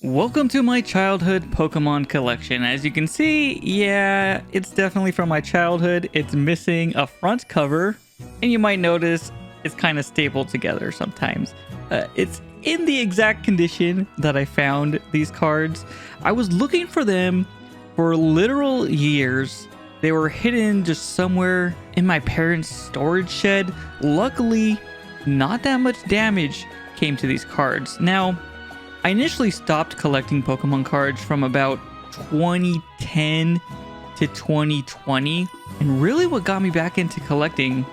Welcome to my childhood Pokemon collection. As you can see, yeah, it's definitely from my childhood. It's missing a front cover, and you might notice it's kind of stapled together sometimes. It's in the exact condition that I found these cards. I was looking for them for literal years. They were hidden just somewhere in my parents' storage shed. Luckily, not that much damage came to these cards. Now, I initially stopped collecting Pokemon cards from about 2010 to 2020, and really what got me back into collecting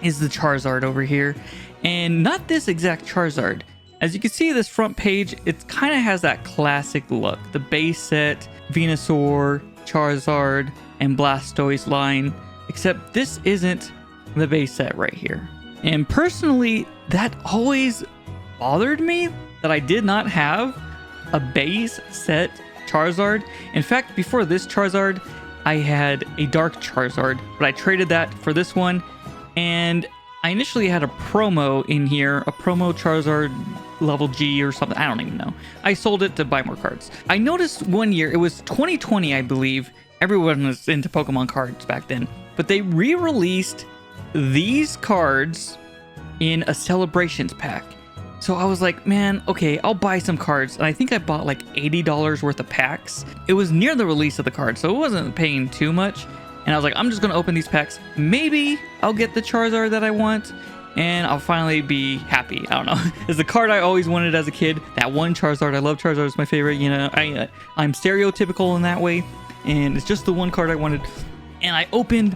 is the Charizard over here, and not this exact Charizard. As you can see, this front page, it kind of has that classic look. The base set, Venusaur, Charizard, and Blastoise line, except this isn't the base set right here. And personally, that always bothered me that I did not have a base set Charizard. In fact, before this Charizard, I had a Dark Charizard, but I traded that for this one. And I initially had a promo in here, a promo Charizard level G or something. I don't even know. I sold it to buy more cards. I noticed one year, it was 2020, I believe. Everyone was into Pokemon cards back then, but they re-released these cards in a celebrations pack. So I was like, man, okay, I'll buy some cards. And I think I bought like $80 worth of packs. It was near the release of the card, so it wasn't paying too much. And I was like, I'm just going to open these packs. Maybe I'll get the Charizard that I want, and I'll finally be happy. I don't know. It's the card I always wanted as a kid. That one Charizard. I love Charizard. It's my favorite. You know, I'm stereotypical in that way. And it's just the one card I wanted. And I opened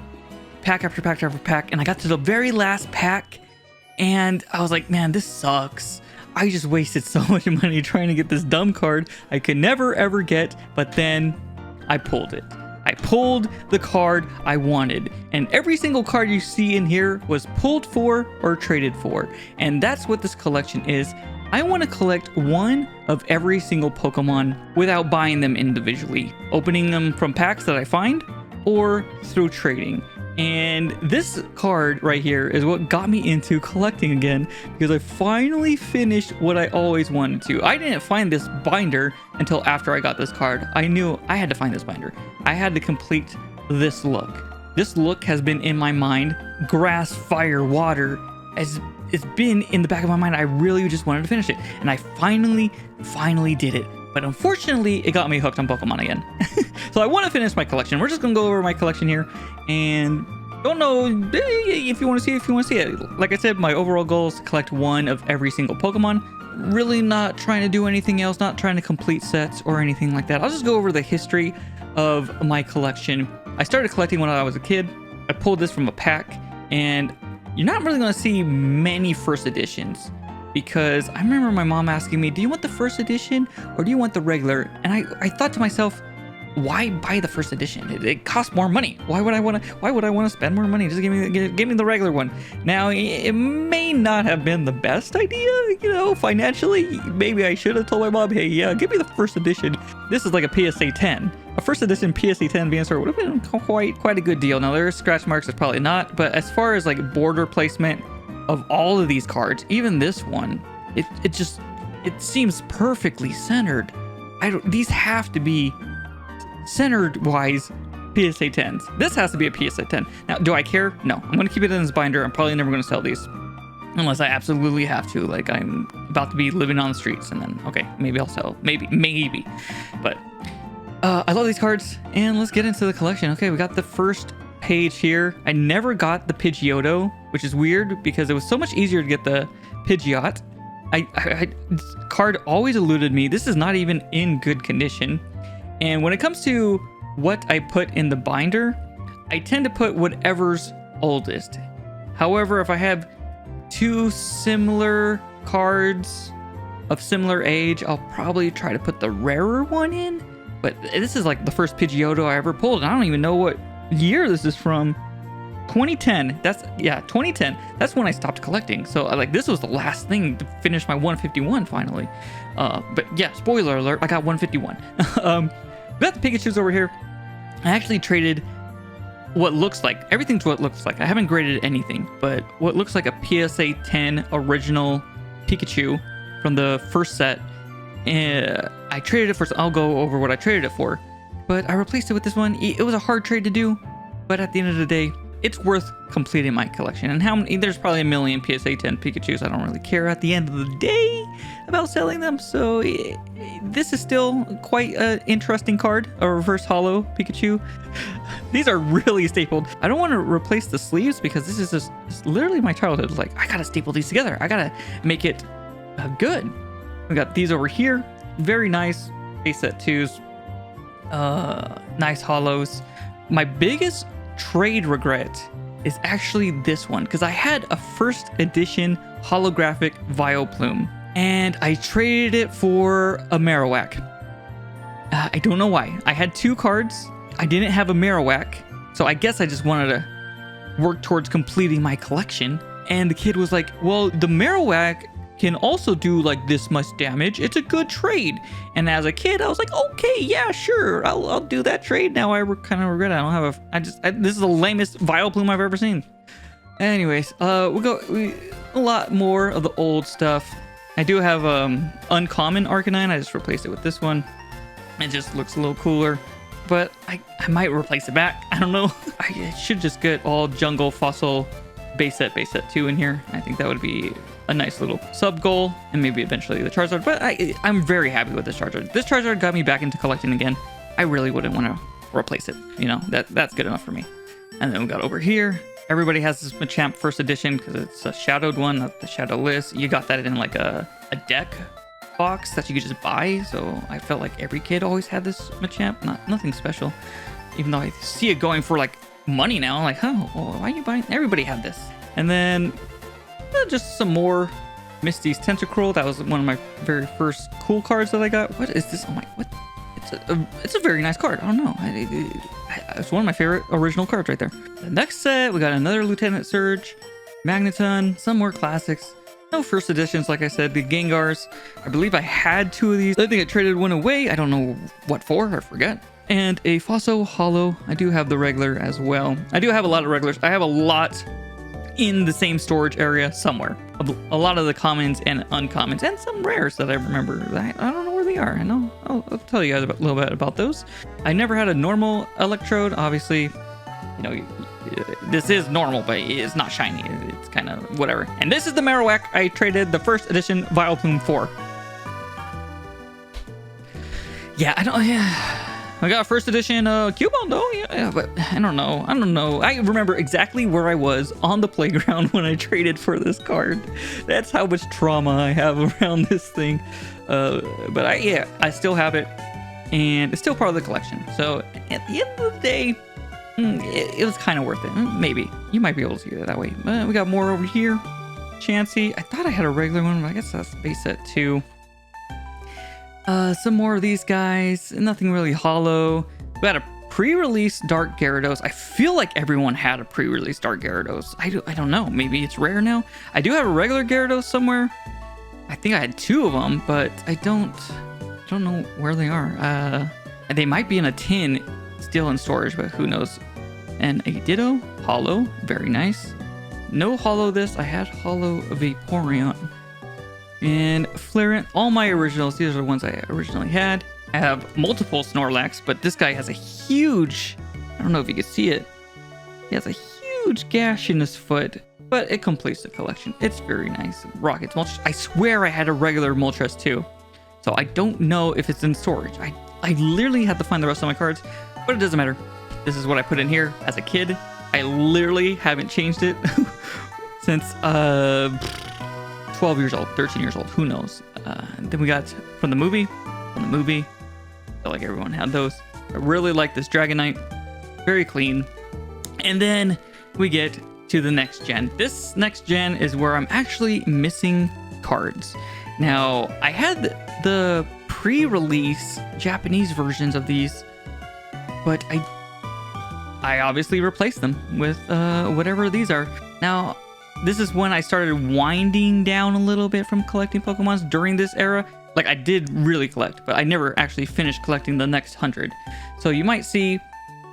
pack after pack after pack, and I got to the very last pack. And I was like, man, this sucks. I just wasted so much money trying to get this dumb card I could never ever get. But then I pulled it. I pulled the card I wanted. And every single card you see in here was pulled for or traded for. And that's what this collection is. I want to collect one of every single Pokemon without buying them individually, opening them from packs that I find or through trading. And this card right here is what got me into collecting again, because I finally finished what I always wanted to. I didn't find this binder until after I got this card. I knew I had to find this binder. I had to complete this look. This look has been in my mind. Grass, fire, water. As it's been in the back of my mind. I really just wanted to finish it. And I finally did it. But unfortunately, it got me hooked on Pokemon again. So I want to finish my collection. We're just going to go over my collection here. And don't know if you want to see it. Like I said, my overall goal is to collect one of every single Pokemon. Really not trying to do anything else. Not trying to complete sets or anything like that. I'll just go over the history of my collection. I started collecting when I was a kid. I pulled this from a pack. And you're not really going to see many first editions, because I remember my mom asking me, do you want the first edition or do you want the regular? And I thought to myself, why buy the first edition? It costs more money. Why would I want to spend more money? Just give me the regular one. Now, it may not have been the best idea, you know, financially. Maybe I should have told my mom, hey, yeah, give me the first edition. This is like a PSA 10. A first edition PSA 10 Venusaur would have been quite a good deal. Now, there are scratch marks, it's probably not, but as far as like border placement of all of these cards, even this one, it seems perfectly centered. These have to be centered wise PSA 10s. This has to be a PSA 10. Now, do I care? No. I'm going to keep it in this binder. I'm probably never going to sell these unless I absolutely have to. Like, I'm about to be living on the streets, and then, okay, maybe I'll sell. Maybe. But I love these cards, and let's get into the collection. Okay, we got the first page here. I never got the Pidgeotto, which is weird because it was so much easier to get the Pidgeot. This card always eluded me. This is not even in good condition. And when it comes to what I put in the binder, I tend to put whatever's oldest. However, if I have two similar cards of similar age, I'll probably try to put the rarer one in. But this is like the first Pidgeotto I ever pulled. I don't even know what year this is from. 2010. 2010. That's when I stopped collecting. So like this was the last thing to finish my 151 finally. But yeah, spoiler alert, I got 151. We got the Pikachus over here. I actually traded what looks like, everything's what it looks like. I haven't graded anything, but what looks like a PSA 10 original Pikachu from the first set I traded it for, I'll go over what I traded it for, but I replaced it with this one. It was a hard trade to do, but at the end of the day, it's worth completing my collection. And how many, there's probably a million PSA 10 Pikachus. I don't really care at the end of the day about selling them. So this is still quite an interesting card, a reverse holo Pikachu. These are really stapled. I don't want to replace the sleeves because this is just literally my childhood. Like, I gotta staple these together. I gotta make it good. We got these over here. Very nice base set 2s. Nice holos. My biggest trade regret is actually this one, because I had a first edition holographic Vileplume and I traded it for a Marowak. I don't know why. I had 2 cards. I didn't have a Marowak, so I guess I just wanted to work towards completing my collection. And the kid was like, well, the Marowak can also do like this much damage. It's a good trade. And as a kid, I was like, okay, yeah, sure, I'll do that trade. Now I kind of regret it. I don't have this is the lamest Vileplume I've ever seen. Anyways, a lot more of the old stuff. I do have uncommon Arcanine. I just replaced it with this one. It just looks a little cooler, but I might replace it back. I don't know. I should just get all jungle fossil base set 2 in here. I think that would be a nice little sub goal, and maybe eventually the Charizard. But I'm very happy with this Charizard. This Charizard got me back into collecting again. I really wouldn't want to replace it. You know, that's good enough for me. And then we got over here. Everybody has this Machamp first edition because it's a shadowed one, not the shadowless. You got that in like a deck box that you could just buy. So I felt like every kid always had this Machamp. Nothing special. Even though I see it going for like money now. I'm like, oh, well, why are you buying? Everybody had this. And then just some more Misty's Tentacruel. That was one of my very first cool cards that I got. What is this? Oh my, what? It's a very nice card. I don't know. It's one of my favorite original cards right there. The next set, we got another Lieutenant Surge, Magneton, some more classics. No first editions, like I said. The Gengars. I believe I had 2 of these. I think I traded one away. I don't know what for. I forget. And a Fosso Holo. I do have the regular as well. I do have a lot of regulars. I have a lot in the same storage area somewhere. A lot of the commons and uncommons, and some rares that I remember. I don't know where they are. I know. I'll tell you guys a little bit about those. I never had a normal Electrode. Obviously, you know, this is normal, but it's not shiny. It's kind of whatever. And this is the Marowak I traded the first edition Vileplume for. Yeah, I got first edition Cubone though, yeah, but I don't know. I remember exactly where I was on the playground when I traded for this card. That's how much trauma I have around this thing. But I still have it, and it's still part of the collection. So at the end of the day, it was kind of worth it. Maybe you might be able to see it that way. But we got more over here. Chansey. I thought I had a regular one, but I guess that's base set 2. Some more of these guys. Nothing really holo. We had a pre-release Dark Gyarados. I feel like everyone had a pre-release Dark Gyarados. I don't know. Maybe it's rare now. I do have a regular Gyarados somewhere. I think I had 2 of them, but I don't know where they are. They might be in a tin still in storage, but who knows. And a Ditto holo. Very nice. No holo this. I had holo Vaporeon. And Flareon, all my originals, these are the ones I originally had. I have multiple Snorlax, but this guy has a huge, I don't know if you can see it. He has a huge gash in his foot, but it completes the collection. It's very nice. Rocket's Moltres. I swear I had a regular Moltres too. So I don't know if it's in storage. I literally had to find the rest of my cards, but it doesn't matter. This is what I put in here as a kid. I literally haven't changed it since 12 years old, 13 years old, who knows. Then we got from the movie. I feel like everyone had those. I really like this Dragonite. Very clean. And then we get to the next gen. This next gen is where I'm actually missing cards. Now, I had the pre-release Japanese versions of these, but I obviously replaced them with whatever these are. Now, this is when I started winding down a little bit from collecting Pokemons during this era. Like, I did really collect, but I never actually finished collecting the next 100. So you might see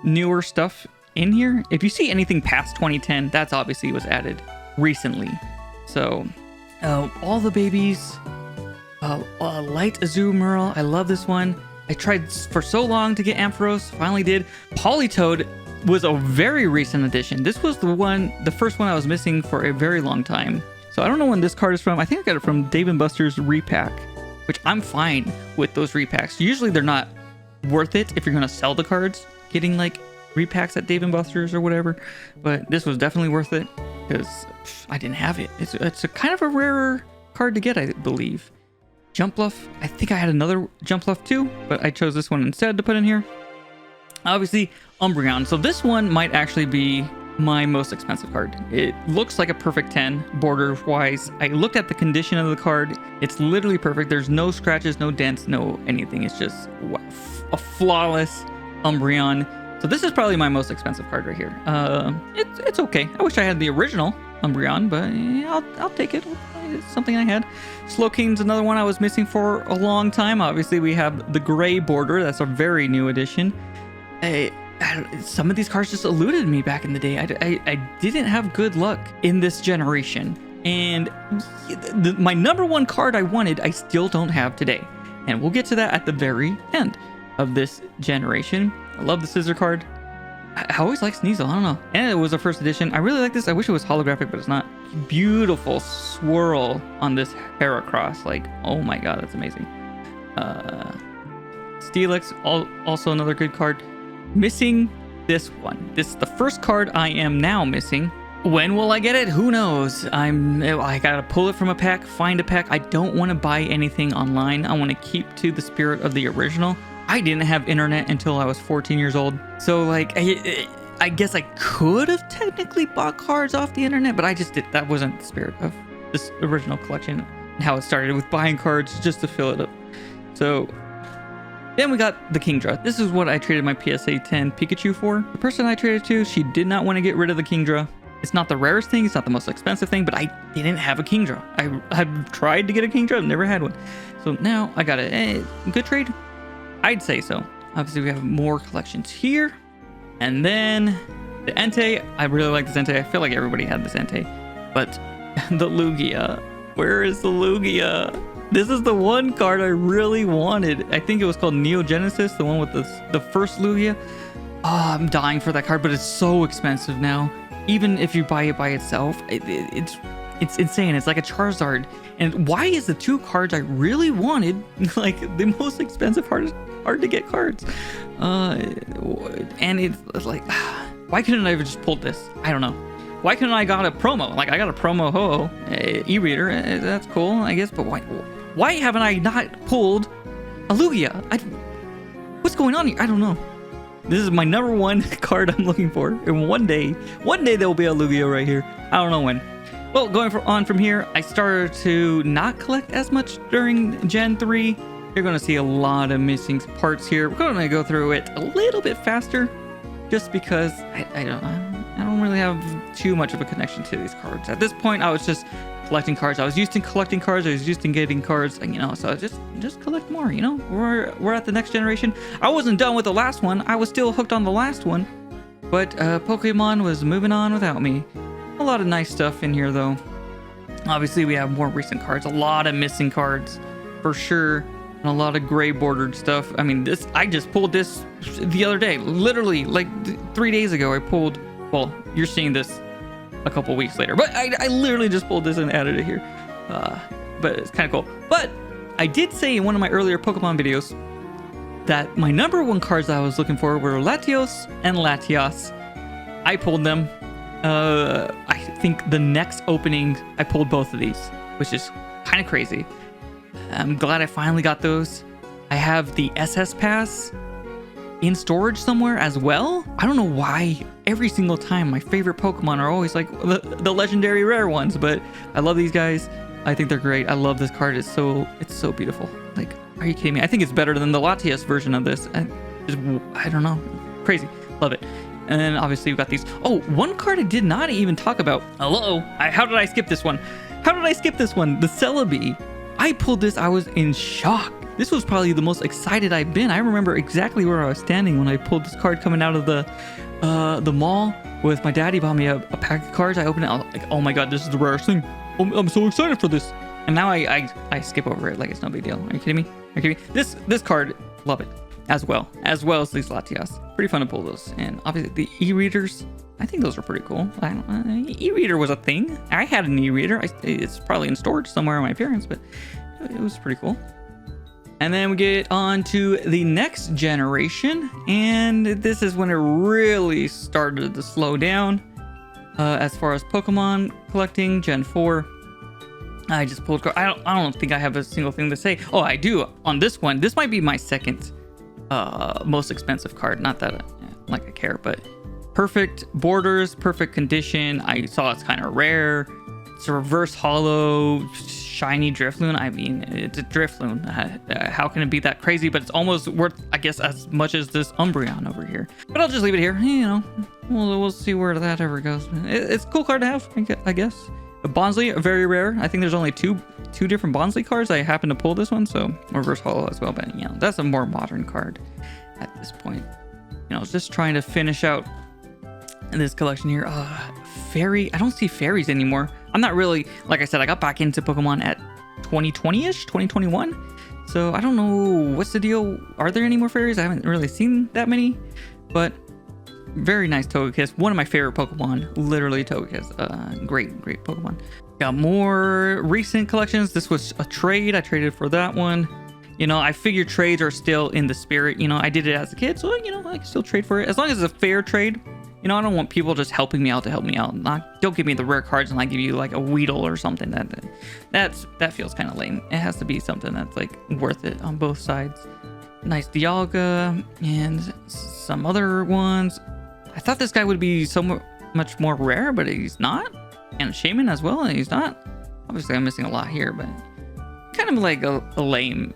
newer stuff in here. If you see anything past 2010, that's obviously was added recently. So all the babies, Light Azumarill. I love this one. I tried for so long to get Ampharos. Finally did. Politoed was a very recent addition. This was the first one I was missing for a very long time. So I don't know when this card is from. I think I got it from Dave & Buster's repack, which I'm fine with those repacks. Usually they're not worth it if you're going to sell the cards, getting like repacks at Dave & Buster's or whateber. But this was definitely worth it because I didn't have it. It's a kind of a rarer card to get, I believe. Jumpluff. I think I had another Jumpluff too, but I chose this one instead to put in here. Obviously, Umbreon. So this one might actually be my most expensive card. It looks like a perfect 10 border wise. I looked at the condition of the card. It's literally perfect. There's no scratches, no dents, no anything. It's just a flawless Umbreon. So this is probably my most expensive card right here. It's okay. I wish I had the original Umbreon, but yeah, I'll take it. It's something I had. Slowking's another one I was missing for a long time. Obviously, we have the gray border. That's a very new addition. Some of these cards just eluded me back in the day. I didn't have good luck in this generation. And my number one card I wanted, I still don't have today. And we'll get to that at the very end of this generation. I love the Scissor card. I always like Sneasel. I don't know. And it was a first edition. I really like this. I wish it was holographic, but it's not. Beautiful swirl on this Heracross. Like, oh my god, that's amazing. Steelix, also another good card. Missing this one. This is the first card I am now missing. When will I get it? Who knows? I gotta pull it from a pack, find a pack. I don't want to buy anything online. I want to keep to the spirit of the original. I didn't have internet until I was 14 years old. So like, I guess I could have technically bought cards off the internet, but I just did. That wasn't the spirit of this original collection and how it started with buying cards just to fill it up. So then we got the Kingdra. This is what I traded my PSA 10 Pikachu for. The person I traded to, she did not want to get rid of the Kingdra. It's not the rarest thing, it's not the most expensive thing, but I didn't have a Kingdra. I've tried to get a Kingdra, I've never had one. So now I got it. Good trade? I'd say so. Obviously we have more collections here. And then the Entei. I really like this Entei. I feel like everybody had this Entei. But the Lugia. Where is the Lugia? This is the one card I really wanted. I think it was called Neogenesis, the one with the first Lugia. Oh, I'm dying for that card, but it's so expensive now. Even if you buy it by itself, it's insane. It's like a Charizard. And why is the two cards I really wanted like the most expensive hard to get cards? And it's like, why couldn't I have just pulled this? I don't know. Why couldn't I got a promo? Like I got a promo Ho-Oh e-reader. That's cool, I guess. But why haven't I not pulled a Lugia? What's going on here? I don't know. This is my number one card I'm looking for. And one day there will be a Lugia right here. I don't know when. Well, going on from here, I started to not collect as much during Gen 3. You're going to see a lot of missing parts here. We're going to go through it a little bit faster just because I don't really have too much of a connection to these cards. At this point, I was just collecting cards. I was used to collecting cards. I was used to getting cards, and, so I just collect more, We're at the next generation. I wasn't done with the last one. I was still hooked on the last one, but Pokemon was moving on without me. A lot of nice stuff in here, though. Obviously, we have more recent cards. A lot of missing cards, for sure. And a lot of gray bordered stuff. I mean, I just pulled this the other day. Literally, like 3 days ago, I pulled... Well, you're seeing this a couple weeks later. But I literally just pulled this and added it here. But it's kind of cool. But I did say in one of my earlier Pokemon videos that my number one cards that I was looking for were Latios and Latias. I pulled them. I think the next opening, I pulled both of these, which is kind of crazy. I'm glad I finally got those. I have the SS Pass in storage somewhere as well. I don't know why every single time my favorite Pokemon are always like the legendary rare ones, but I love these guys. I think they're great. I love this card. It's so beautiful. Like, are you kidding me? I think it's better than the Latias version of this. I don't know. Crazy. Love it. And then obviously we've got these. Oh, one card I did not even talk about. Hello. How did I skip this one? The Celebi. I pulled this. I was in shock. This was probably the most excited I've been. I remember exactly where I was standing when I pulled this card coming out of the mall with my daddy. Bought me a pack of cards. I opened it. I was like, oh my god, this is the rarest thing. I'm so excited for this. And now I skip over it like it's no big deal. Are you kidding me? Are you kidding me? This card, love it as well as these Latias. Pretty fun to pull those. And obviously the e-readers, I think those are pretty cool. E-reader was a thing. I had an e-reader. It's probably in storage somewhere in my appearance, but it was pretty cool. And then we get on to the next generation, and this is when it really started to slow down as far as Pokemon collecting. Gen 4. I just pulled card. I don't think I have a single thing to say. Oh, I do on this one. This might be my second most expensive card. Not that like I care, but perfect borders, perfect condition. I saw it's kind of rare. It's a reverse hollow, shiny Drifloon. I mean, it's a Drifloon. How can it be that crazy? But it's almost worth, I guess, as much as this Umbreon over here. But I'll just leave it here. You know, we'll see where that ever goes. It's a cool card to have, I guess. A Bonsly, very rare. I think there's only two different Bonsly cards. I happen to pull this one, so reverse hollow as well. But you know, that's a more modern card at this point. You know, just trying to finish out this collection here. Fairy. I don't see fairies anymore. I'm not really, like I said, I got back into Pokemon at 2020-ish, 2021. So I don't know what's the deal. Are there any more fairies? I haven't really seen that many, but very nice Togekiss. One of my favorite Pokemon, literally Togekiss. Great Pokemon. Got more recent collections. This was a trade. I traded for that one. You know, I figure trades are still in the spirit. You know, I did it as a kid, so, you know, I can still trade for it. As long as it's a fair trade. You know, I don't want people just helping me out to help me out. Don't give me the rare cards and I give you like a Weedle or something. That feels kind of lame. It has to be something that's like worth it on both sides. Nice Dialga and some other ones. I thought this guy would be so much more rare, but he's not. And Shaman as well, and he's not. Obviously, I'm missing a lot here, but kind of like a lame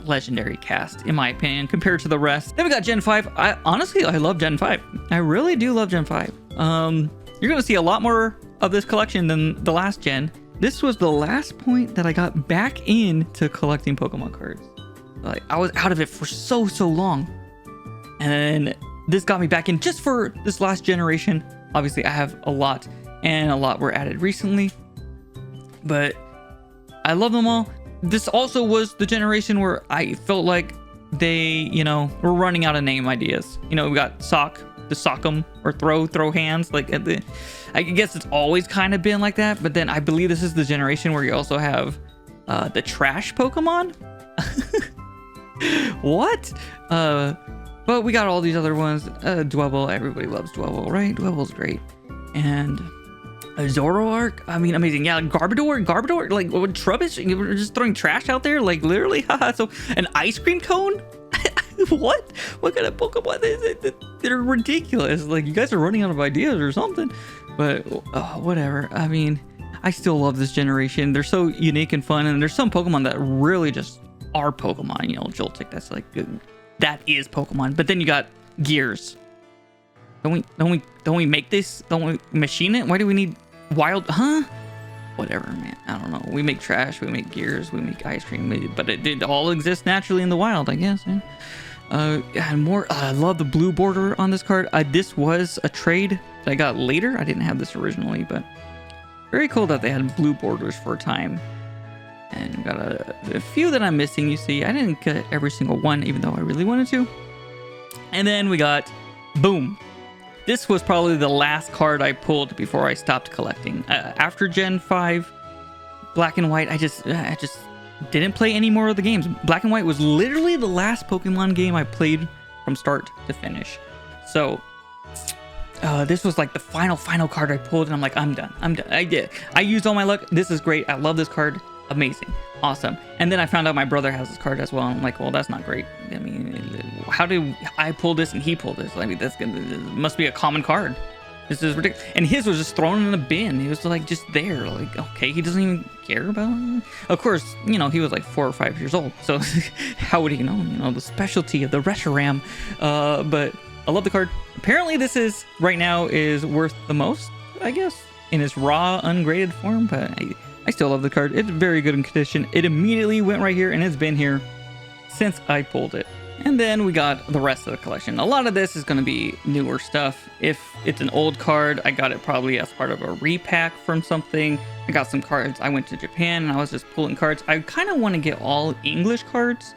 legendary cast, in my opinion, compared to the rest. Then we got Gen 5. Honestly, I love Gen 5. I really do love Gen 5. You're going to see a lot more of this collection than the last gen. This was the last point that I got back into collecting Pokemon cards. Like, I was out of it for so long. And then this got me back in just for this last generation. Obviously, I have a lot, and a lot were added recently. But I love them all. This also was the generation where I felt like they, you know, were running out of name ideas. You know, we got Sock, the Sock'em, or throw hands. Like, I guess it's always kind of been like that. But then I believe this is the generation where you also have the trash Pokemon. What? But we got all these other ones. Dwebble, everybody loves Dwebble, right? Dwebble's great. And a Zoroark, I mean, amazing. Yeah, Garbodor, like, what, Trubbish? You were just throwing trash out there? Like, literally? So, an ice cream cone? What kind of Pokemon is it? They're ridiculous. Like, you guys are running out of ideas or something. But, whatever. I mean, I still love this generation. They're so unique and fun. And there's some Pokemon that really just are Pokemon. You know, Joltik, that's like, that is Pokemon. But then you got Gears. Don't we make this? Don't we machine it? Why do we need wild? Huh? Whatever, man. I don't know. We make trash. We make gears. We make ice cream. But it all exists naturally in the wild, I guess. Yeah. And more. I love the blue border on this card. This was a trade that I got later. I didn't have this originally, but very cool that they had blue borders for a time. And got a few that I'm missing. You see, I didn't get every single one, even though I really wanted to. And then we got, boom. This was probably the last card I pulled before I stopped collecting. After Gen 5, Black and White, I just didn't play any more of the games. Black and White was literally the last Pokemon game I played from start to finish. So, this was like the final card I pulled, and I'm like, I'm done. I used all my luck. This is great. I love this card. Amazing. Awesome. And then I found out my brother has this card as well. And I'm like, well, that's not great. I mean, how did I pull this and he pulled this? I mean, this must be a common card. This is ridiculous. And his was just thrown in a bin. He was like just there. Like, okay, he doesn't even care about it. Of course, you know, he was like 4 or 5 years old. So how would he know? You know, the specialty of the Reshiram. But I love the card. Apparently this is, right now, is worth the most, I guess, in its raw, ungraded form. But I still love the card. It's very good in condition. It immediately went right here, and it's been here since I pulled it. And then we got the rest of the collection. A lot of this is going to be newer stuff. If it's an old card, I got it probably as part of a repack from something. I got some cards. I went to Japan and I was just pulling cards. I kind of want to get all English cards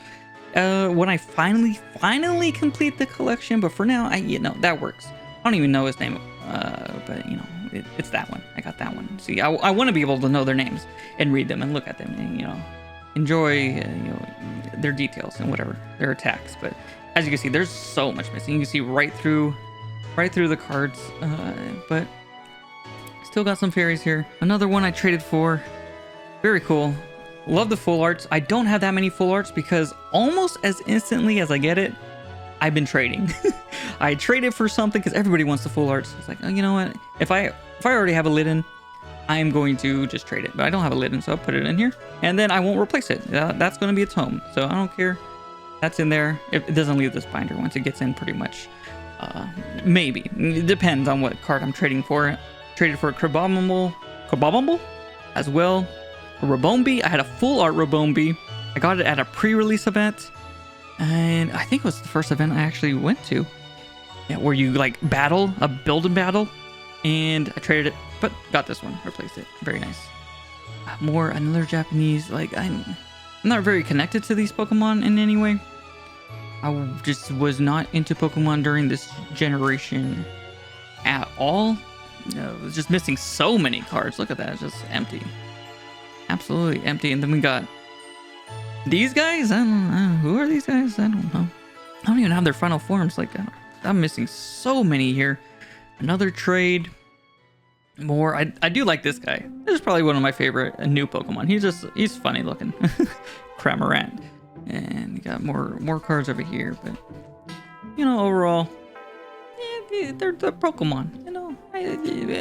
when I finally complete the collection. But for now, that works. I don't even know his name, but it's that one. I got that one. See, I want to be able to know their names and read them and look at them and enjoy their details and whatever their attacks. But as you can see, there's so much missing. You can see right through the cards, but still got some fairies here. Another one I traded for. Very cool. Love the full arts. I don't have that many full arts because almost as instantly as I get it, I've been trading. I traded for something because everybody wants the full arts. It's like, oh, you know what, if I already have a Litten, I am going to just trade it, but I don't have a Litten, so I'll put it in here, and then I won't replace it. That's going to be its home, so I don't care. That's in there. It doesn't leave this binder once it gets in, pretty much. Maybe. It depends on what card I'm trading for. Traded for a Crabominable as well. A Rabombi. I had a full art Rabombi. I got it at a pre-release event, and I think it was the first event I actually went to. Yeah, where you like battle, a build and battle, and I traded it. But got this one, replaced it. Very nice. Another Japanese. Like, I'm not very connected to these Pokemon in any way. I just was not into Pokemon during this generation at all. It was just missing so many cards. Look at that, it's just empty. Absolutely empty. And then we got these guys. I don't know. Who are these guys? I don't know. I don't even have their final forms. Like, I'm missing so many here. Another trade. More. I do like this guy. This is probably one of my favorite new Pokemon. He's funny looking. Cramorant. And you got more cards over here, but overall, they're Pokemon.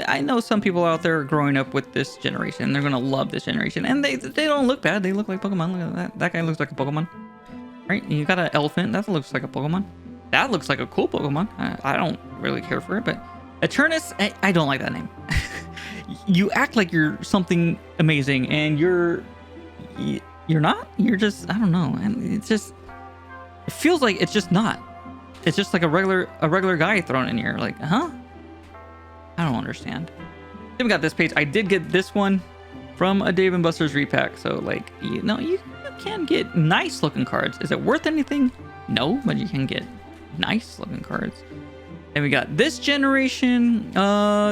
I know some people out there are growing up with this generation. They're gonna love this generation, and they don't look bad. They look like Pokemon. Look at that. That guy looks like a Pokemon, right? You got an elephant. That looks like a Pokemon. That looks like a cool Pokemon. I don't really care for it, but Eternus, I don't like that name. You act like you're something amazing, and you're not. You're just, I don't know, and it feels like it's just not. It's just like a regular guy thrown in here. Like, huh? I don't understand. Then we got this page. I did get this one from a Dave & Buster's repack. So like, you can get nice looking cards. Is it worth anything? No, but you can get nice looking cards. And we got this generation.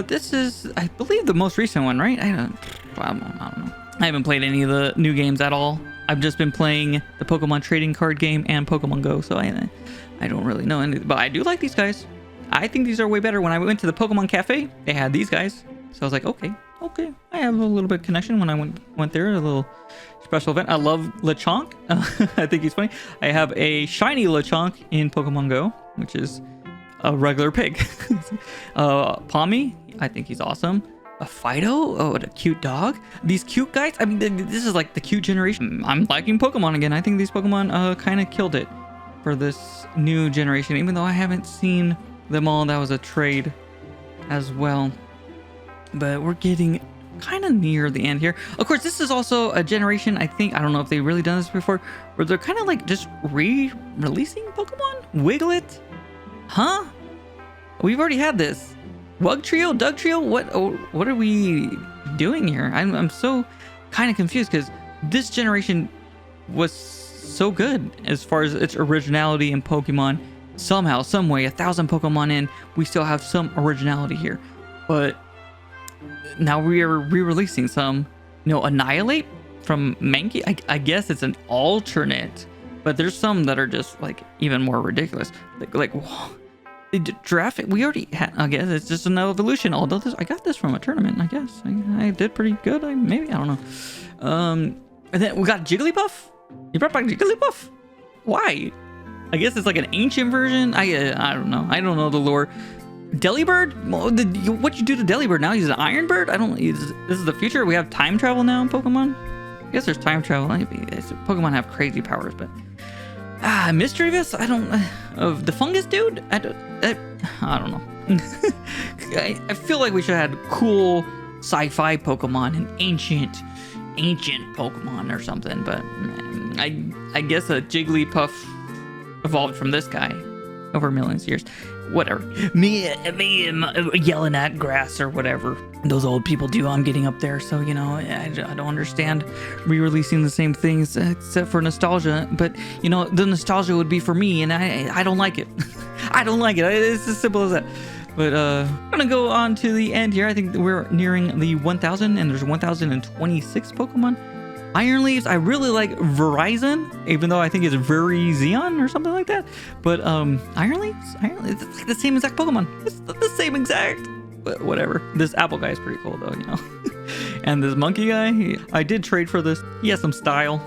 This is, I believe, the most recent one, right? I don't know. I haven't played any of the new games at all. I've just been playing the Pokemon trading card game and Pokemon Go, so I don't really know anything. But I do like these guys. I think these are way better. When I went to the Pokemon Cafe, they had these guys. So I was like, okay. I have a little bit of connection when I went there, a little special event. I love Lechonk. I think he's funny. I have a shiny Lechonk in Pokemon Go, which is a regular pig. Palmy, I think he's awesome. A Fido, what a cute dog. These cute guys, I mean, this is like the cute generation. I'm liking Pokemon again. I think these Pokemon kind of killed it for this new generation, even though I haven't seen them all. That was a trade as well, but we're getting kind of near the end here. Of course, this is also a generation, I don't know if they've really done this before, where they're kind of like just re-releasing Pokemon. Wiglet, huh? We've already had this. Wug Trio, Doug Trio, what are we doing here? I'm so kind of confused, because this generation was so good as far as its originality in Pokemon. Somehow, some way, 1,000 Pokemon in, we still have some originality here. But now we are re-releasing some, Annihilate from Mankey. I guess it's an alternate, but there's some that are just like even more ridiculous. Like whoa. Giraffe, we already had. I guess it's just an evolution. Although I got this from a tournament. I guess I did pretty good. I don't know. And then we got Jigglypuff. You brought back Jigglypuff. Why? I guess it's like an ancient version. I don't know. I don't know the lore. Delibird? What you do to Delibird now? He's an Iron Bird? This is the future. We have time travel now in Pokemon. I guess there's time travel. Pokemon have crazy powers, but Mischievous? Of the fungus dude? I don't know. I feel like we should have had cool sci-fi Pokemon and ancient Pokemon or something, but I guess a Jigglypuff evolved from this guy over millions of years. Whatever. Me yelling at grass or whatever those old people do. I'm getting up there, so you know, I don't understand re-releasing the same things except for nostalgia. But you know, the nostalgia would be for me, and I don't like it. I don't like it. It's as simple as that. But I'm gonna go on to the end here. I think we're nearing the 1,000, and there's 1,026 Pokemon. Iron Leaves, I really like Verizon, even though I think it's very Xeon or something like that. But Iron Leaves, it's like the same exact Pokemon. It's the same exact, but whatever. This apple guy is pretty cool though, you know. And this monkey guy, I did trade for this. He has some style.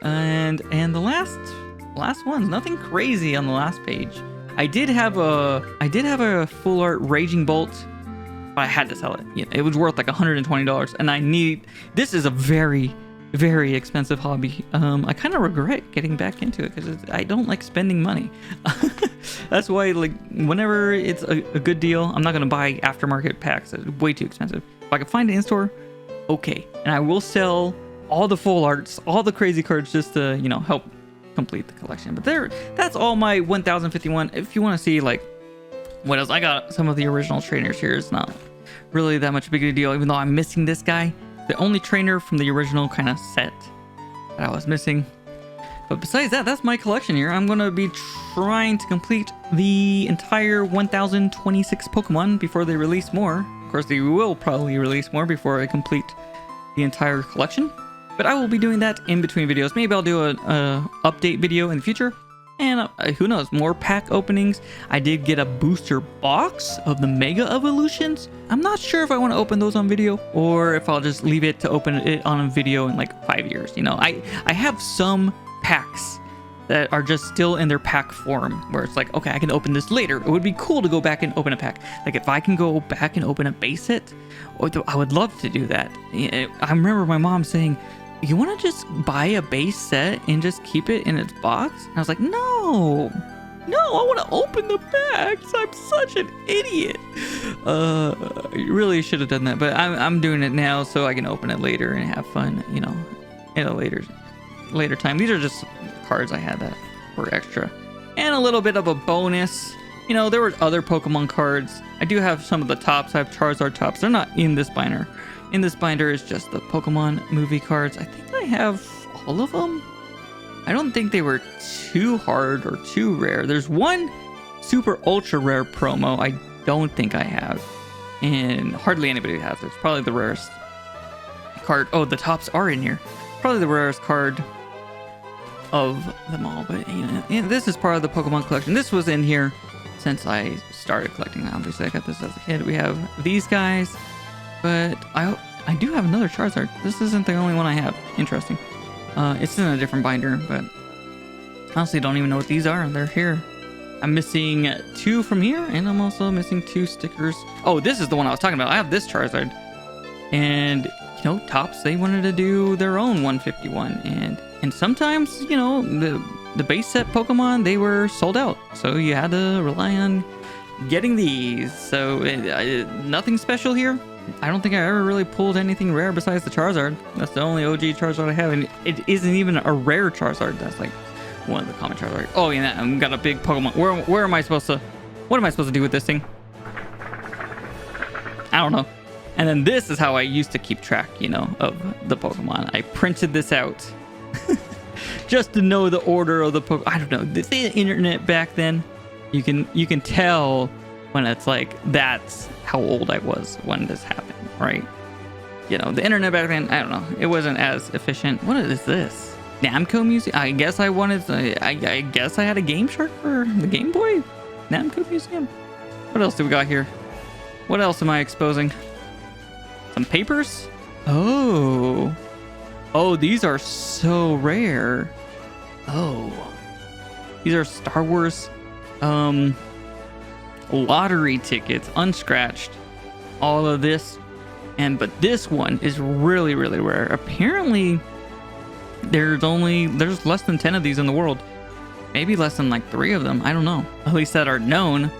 And the last one's nothing crazy on the last page. I did have a full art Raging Bolt. I had to sell it. Yeah, it was worth like $120, and this is a very, very expensive hobby. I kind of regret getting back into it because I don't like spending money. That's why, like, whenever it's a good deal, I'm not gonna buy aftermarket packs. It's way too expensive. If I can find it in store, okay, and I will sell all the full arts, all the crazy cards, just to, you know, help complete the collection. But that's all my 1,051. If you want to see like what else, I got some of the original trainers here. It's not really that much big of a deal, even though I'm missing this guy, the only trainer from the original kind of set that I was missing. But besides that, that's my collection here. I'm going to be trying to complete the entire 1,026 Pokemon before they release more. Of course, they will probably release more before I complete the entire collection. But I will be doing that in between videos. Maybe I'll do a update video in the future. And who knows, more pack openings. I did get a booster box of the Mega Evolutions. I'm not sure if I want to open those on video or if I'll just leave it to open it on a video in like 5 years. You know, I have some packs that are just still in their pack form where it's like, okay, I can open this later. It would be cool to go back and open a pack. Like if I can go back and open a base set, I would love to do that. I remember my mom saying, you want to just buy a base set and just keep it in its box? And I was like, no, I want to open the packs. I'm such an idiot. You really should have done that, but I'm doing it now so I can open it later and have fun, you know, in a later time. These are just cards I had that were extra. And a little bit of a bonus. You know, there were other Pokemon cards. I do have some of the tops. I have Charizard tops. They're not in this binder. In this binder is just the Pokemon movie cards. I think I have all of them. I don't think they were too hard or too rare. There's one super ultra rare promo I don't think I have. And hardly anybody has it. It's probably the rarest card. Oh, the tops are in here. Probably the rarest card of them all. But you know, this is part of the Pokemon collection. This was in here since I started collecting. Obviously, I got this as a kid. We have these guys. But I do have another Charizard. This isn't the only one I have. Interesting. It's in a different binder, but honestly don't even know what these are. They're here. I'm missing 2 from here, and I'm also missing 2 stickers. Oh, this is the one I was talking about. I have this Charizard. And, you know, Topps, they wanted to do their own 151. And sometimes, you know, the base set Pokemon, they were sold out. So you had to rely on getting these. So nothing special here. I don't think I ever really pulled anything rare besides the Charizard. That's the only OG Charizard I have, and it isn't even a rare Charizard. That's like one of the common Charizard. Oh, yeah, I've got a big Pokemon. Where am I supposed to... What am I supposed to do with this thing? I don't know. And then this is how I used to keep track, you know, of the Pokemon. I printed this out just to know the order of the Pokemon. I don't know. The internet back then, you can tell when it's like that's how old I was when this happened, right? You know, the internet back then, I don't know, it wasn't as efficient. What is this? Namco Museum? I guess I wanted to, I guess I had a Game Shark for the Game Boy? Namco Museum? What else do we got here? What else am I exposing? Some papers? Oh, these are so rare. Oh, these are Star Wars lottery tickets, unscratched. All of this, but this one is really, really rare. Apparently, there's less than 10 of these in the world. Maybe less than like 3 of them. I don't know. At least that are known.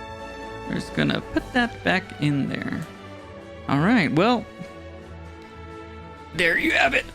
We're just gonna put that back in there. All right. Well, there you have it.